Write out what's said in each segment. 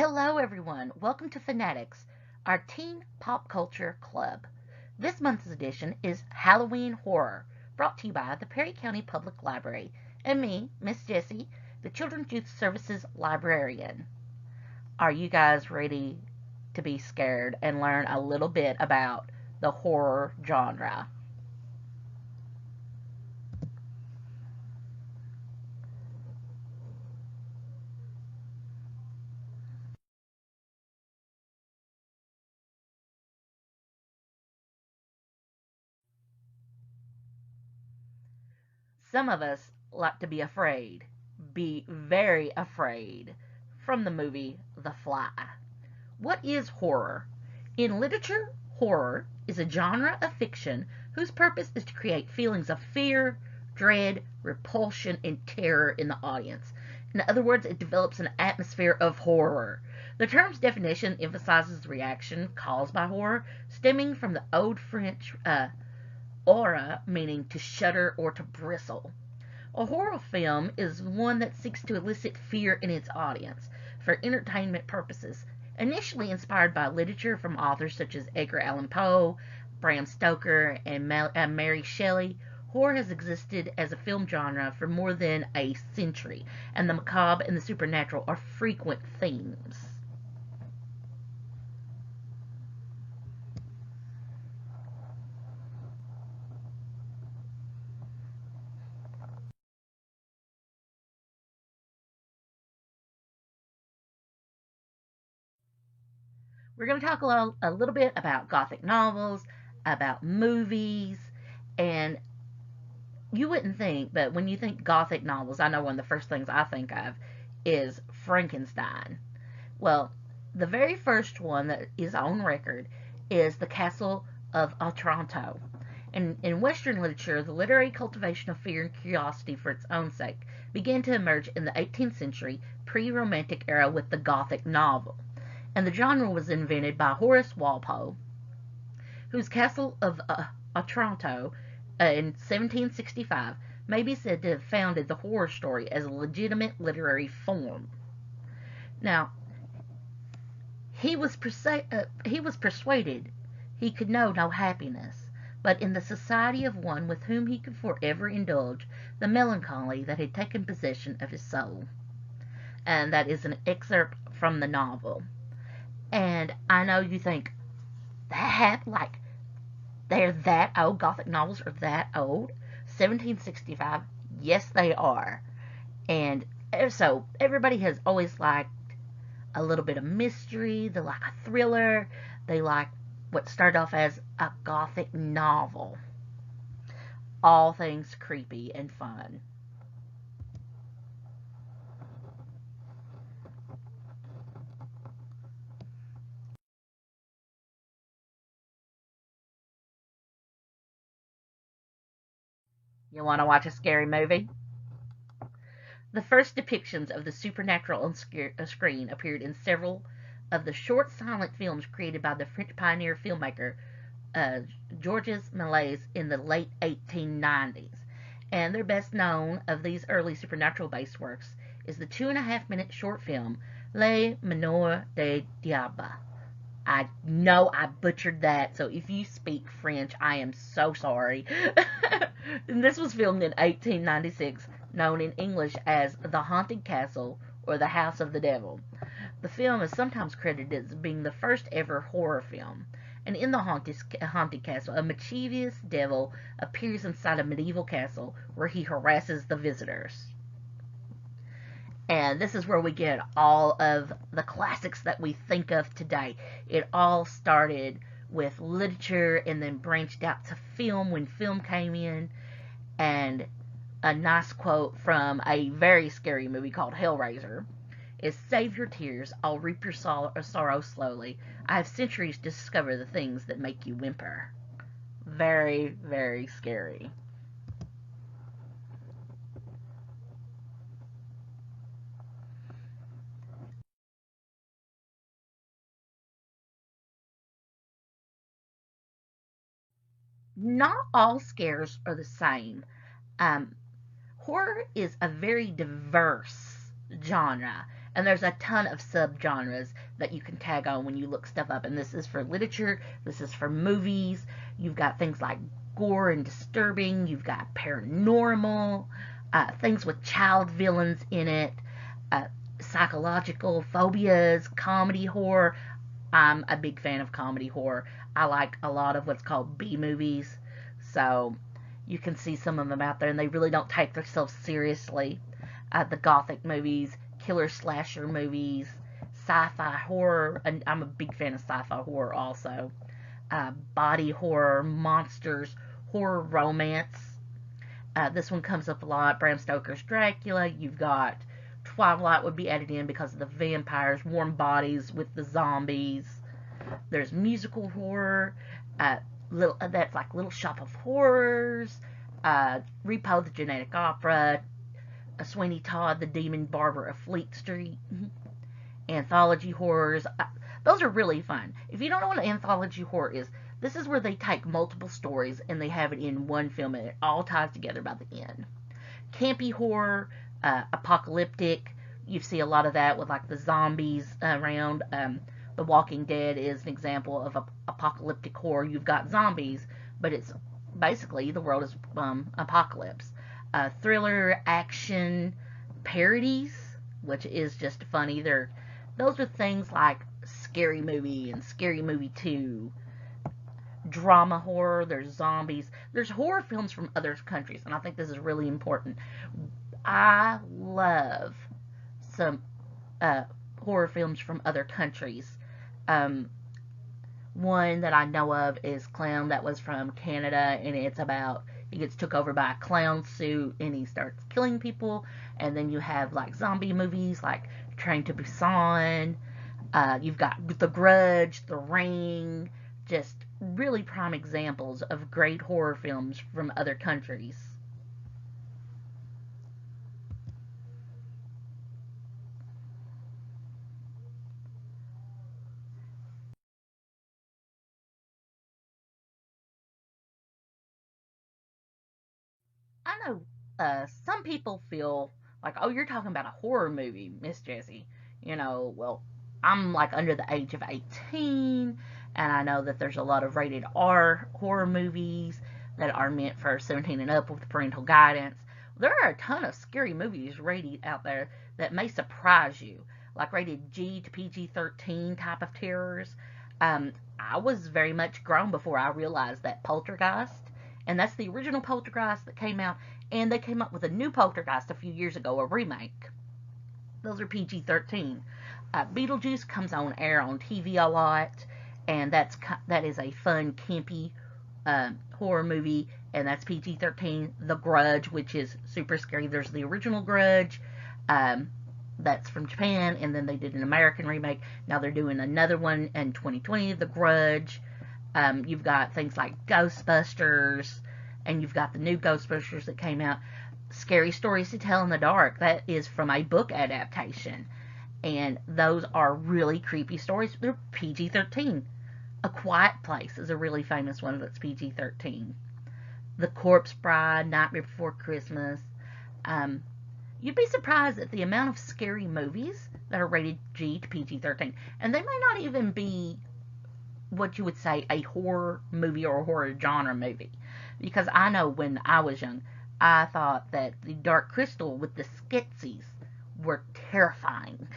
Hello, everyone. Welcome to FANatics, our teen pop culture club. This month's edition is Halloween Horror, brought to you by the Perry County Public Library and me, Miss Jessie, the Children's Youth Services librarian. Are you guys ready to be scared and learn a little bit about the horror genre? Some of us like to be very afraid, from the movie The Fly. What is horror? In literature, horror is a genre of fiction whose purpose is to create feelings of fear, dread, repulsion, and terror in the audience. In other words, it develops an atmosphere of horror. The term's definition emphasizes the reaction caused by horror, stemming from the Old French aura, meaning to shudder or to bristle. A horror film is one that seeks to elicit fear in its audience for entertainment purposes. Initially inspired by literature from authors such as Edgar Allan Poe, Bram Stoker, and Mary Shelley, horror has existed as a film genre for more than a century, and the macabre and the supernatural are frequent themes. We're going to talk a little bit about Gothic novels, about movies, and you wouldn't think, but when you think Gothic novels, I know one of the first things I think of is Frankenstein. Well, the very first one that is on record is The Castle of Otranto. In Western literature, the literary cultivation of fear and curiosity for its own sake began to emerge in the 18th century pre Romantic era with the Gothic novel. And the genre was invented by Horace Walpole, whose Castle of Otranto in 1765 may be said to have founded the horror story as a legitimate literary form. Now, he was persuaded he could know no happiness, but in the society of one with whom he could forever indulge the melancholy that had taken possession of his soul. And that is an excerpt from the novel. And I know you think, that happened, like, they're that old. Gothic novels are that old. 1765, yes, they are. And so everybody has always liked a little bit of mystery. They like a thriller. They like what started off as a Gothic novel. All things creepy and fun. You want to watch a scary movie? The first depictions of the supernatural on screen appeared in several of the short silent films created by the French pioneer filmmaker uh, Georges Méliès in the late 1890s. And their best known of these early supernatural based works is the 2.5 minute short film Les Meneurs de Diable. I know I butchered that, so if you speak French, I am so sorry. And this was filmed in 1896, known in English as The Haunted Castle or The House of the Devil. The film is sometimes credited as being the first ever horror film. And in the haunted castle, a mischievous devil appears inside a medieval castle where he harasses the visitors. And this is where we get all of the classics that we think of today. It all started with literature and then branched out to film when film came in. And a nice quote from a very scary movie called Hellraiser is, "Save your tears, I'll reap your sorrow slowly. I have centuries to discover the things that make you whimper." Very, very scary. Not all scares are the same. Um, Horror is a very diverse genre, And there's a ton of subgenres that you can tag on when you look stuff up. And this is for literature, this is for movies. You've got things like gore and disturbing, you've got paranormal, things with child villains in it, uh, psychological phobias, comedy horror. I'm a big fan of comedy horror. I like a lot of what's called B movies. So you can see some of them out there, and they really don't take themselves seriously. The gothic movies, killer slasher movies, sci-fi horror, and I'm a big fan of sci-fi horror also. Body horror, monsters, horror romance. This one comes up a lot. Bram Stoker's Dracula. You've got Twilight would be added in because of the vampires, warm bodies with the zombies. There's musical horror. That's like Little Shop of Horrors. Repo the Genetic Opera. Sweeney Todd, the Demon Barber of Fleet Street. Anthology horrors. Those are really fun. If you don't know what an anthology horror is, this is where they take multiple stories and they have it in one film and it all ties together by the end. Campy horror, apocalyptic. You see a lot of that with like the zombies around. The Walking Dead is an example of apocalyptic horror. You've got zombies, but it's basically the world is apocalypse. Thriller, action, parodies, which is just funny. Those are things like Scary Movie and Scary Movie 2. Drama horror, there's zombies, there's horror films from other countries, and I think this is really important. I love some horror films from other countries. Um, One that I know of is Clown, that was from Canada, and it's about he gets took over by a clown suit and he starts killing people. And then you have like zombie movies like Train to Busan. You've got The Grudge, The Ring, just really prime examples of great horror films from other countries. I know some people feel like, oh, you're talking about a horror movie, Miss Jessie. Well, I'm like under the age of 18, and I know that there's a lot of rated R horror movies that are meant for 17 and up with parental guidance. There are a ton of scary movies rated out there that may surprise you, like rated G to PG-13 type of terrors. I was very much grown before I realized that Poltergeist, and that's the original Poltergeist that came out, and they came up with a new Poltergeist a few years ago, a remake. Those are PG-13. Beetlejuice comes on air on TV a lot, and that is a fun, campy horror movie, and that's PG-13. The Grudge, which is super scary. There's the original Grudge, um, that's from Japan, and then they did an American remake. Now they're doing another one in 2020, The Grudge. You've got things like Ghostbusters, and you've got the new Ghostbusters that came out. Scary Stories to Tell in the Dark, that is from a book adaptation. And those are really creepy stories. They're PG-13. A Quiet Place is a really famous one that's PG-13. The Corpse Bride, Nightmare Before Christmas. Um, you'd be surprised at the amount of scary movies that are rated G to PG-13. And they may not even be what you would say a horror movie or a horror genre movie. Because I know when I was young, I thought that the Dark Crystal with the Skeksis were terrifying.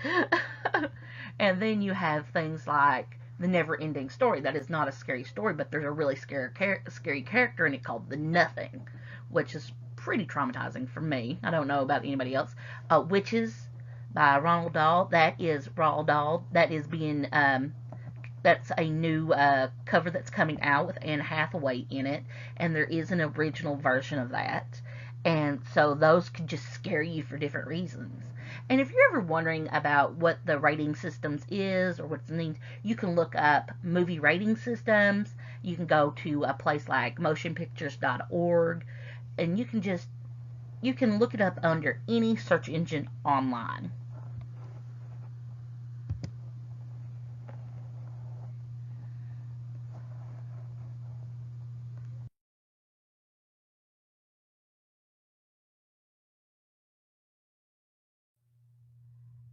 And then you have things like The Never Ending Story. That is not a scary story, but there's a really scary character in it called The Nothing, which is pretty traumatizing for me. I don't know about anybody else. Witches by Ronald Dahl. That is Roald Dahl. That is being that's a new cover that's coming out with Anne Hathaway in it, and there is an original version of that. And so those could just scare you for different reasons. And if you're ever wondering about what the rating systems is or what's named, you can look up movie rating systems. You can go to a place like motionpictures.org, and you can look it up under any search engine online.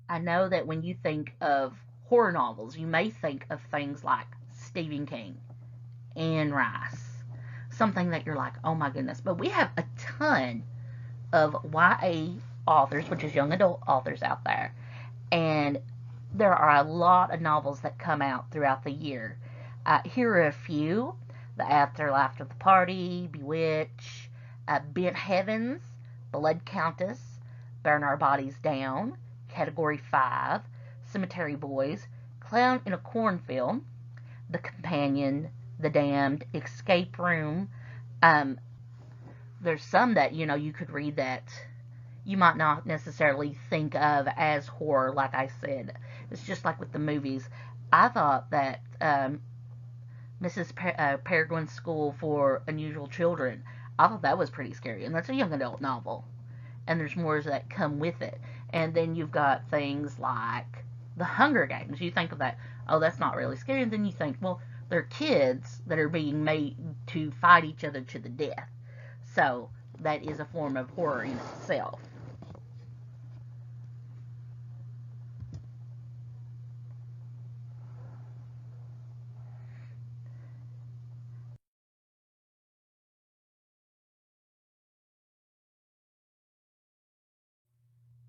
I know that when you think of horror novels, you may think of things like Stephen King, Anne Rice, something that you're like, oh my goodness. But we have a ton of YA authors, which is young adult authors out there, and there are a lot of novels that come out throughout the year. Here are a few: The Afterlife of the Party, Bewitch, Bent Heavens, Blood Countess, Burn Our Bodies Down, Category 5, Cemetery Boys, Clown in a Cornfield, The Companion, The Damned, Escape Room. Um, there's some that you could read that you might not necessarily think of as horror. Like I said, it's just like with the movies. I thought that Mrs. Peregrine's School for Unusual Children, I thought that was pretty scary, and that's a young adult novel. And there's more that come with it. And then you've got things like The Hunger Games. You think of that, oh, that's not really scary. And then you think, well, they're kids that are being made to fight each other to the death. So that is a form of horror in itself.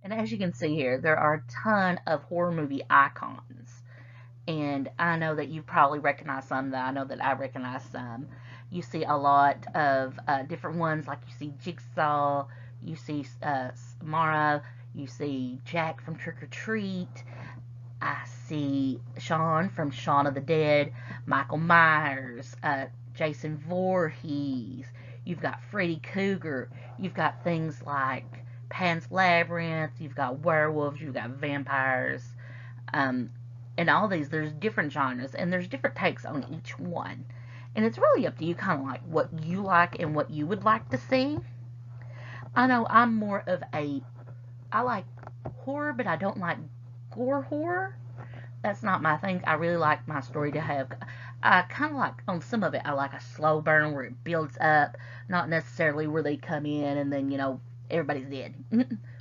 And as you can see here, there are a ton of horror movie icons. And I know that you probably recognize some, that I know that I recognize some. You see a lot of different ones, like you see Jigsaw, you see Mara, you see Jack from Trick or Treat, I see Sean from Shaun of the Dead, Michael Myers, Jason Voorhees. You've got Freddy Krueger. You've got things like Pan's Labyrinth. You've got werewolves. You've got vampires. Um, and all these, there's different genres and there's different takes on each one. And it's really up to you, kind of like what you like and what you would like to see. I know I'm more of I like horror, but I don't like gore horror. That's not my thing. I really like my story to have. I kind of like, on some of it, I like a slow burn where it builds up, not necessarily where they come in and then, everybody's dead.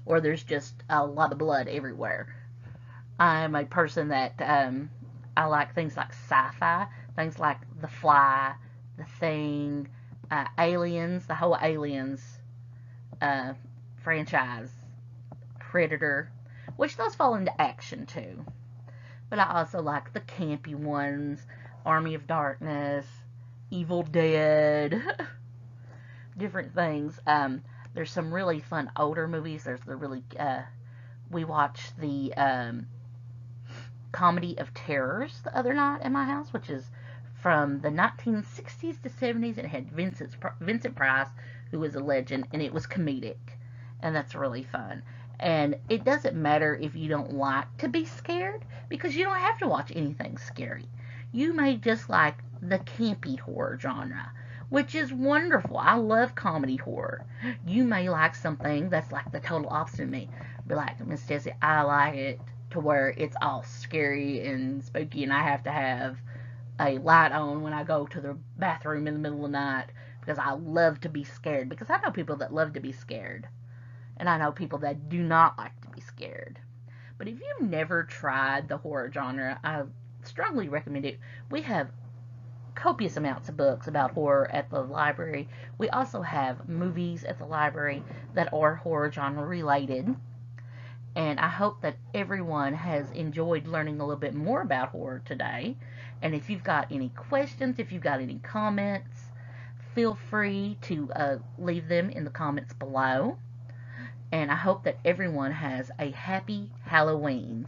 Or there's just a lot of blood everywhere. I'm a person that I like things like sci-fi, things like The Fly, The Thing, Aliens, the whole Aliens uh, franchise, Predator, which those fall into action too. But I also like the campy ones, Army of Darkness, Evil Dead, different things. There's some really fun older movies. There's the really we watched the Comedy of Terrors the other night at my house, which is from the 1960s to 70s. And it had Vincent Price, who was a legend, and it was comedic, and that's really fun. And it doesn't matter if you don't like to be scared, because you don't have to watch anything scary. You may just like the campy horror genre, which is wonderful. I love comedy horror. You may like something that's like the total opposite of me. Be like, Miss Jessie, I like it to where it's all scary and spooky, and I have to have a light on when I go to the bathroom in the middle of the night, because I love to be scared. Because I know people that love to be scared, and I know people that do not like to be scared. But if you've never tried the horror genre, I strongly recommend it. We have copious amounts of books about horror at the library. We also have movies at the library that are horror genre related. And I hope that everyone has enjoyed learning a little bit more about horror today. And if you've got any questions, if you've got any comments, feel free to leave them in the comments below. And I hope that everyone has a happy Halloween.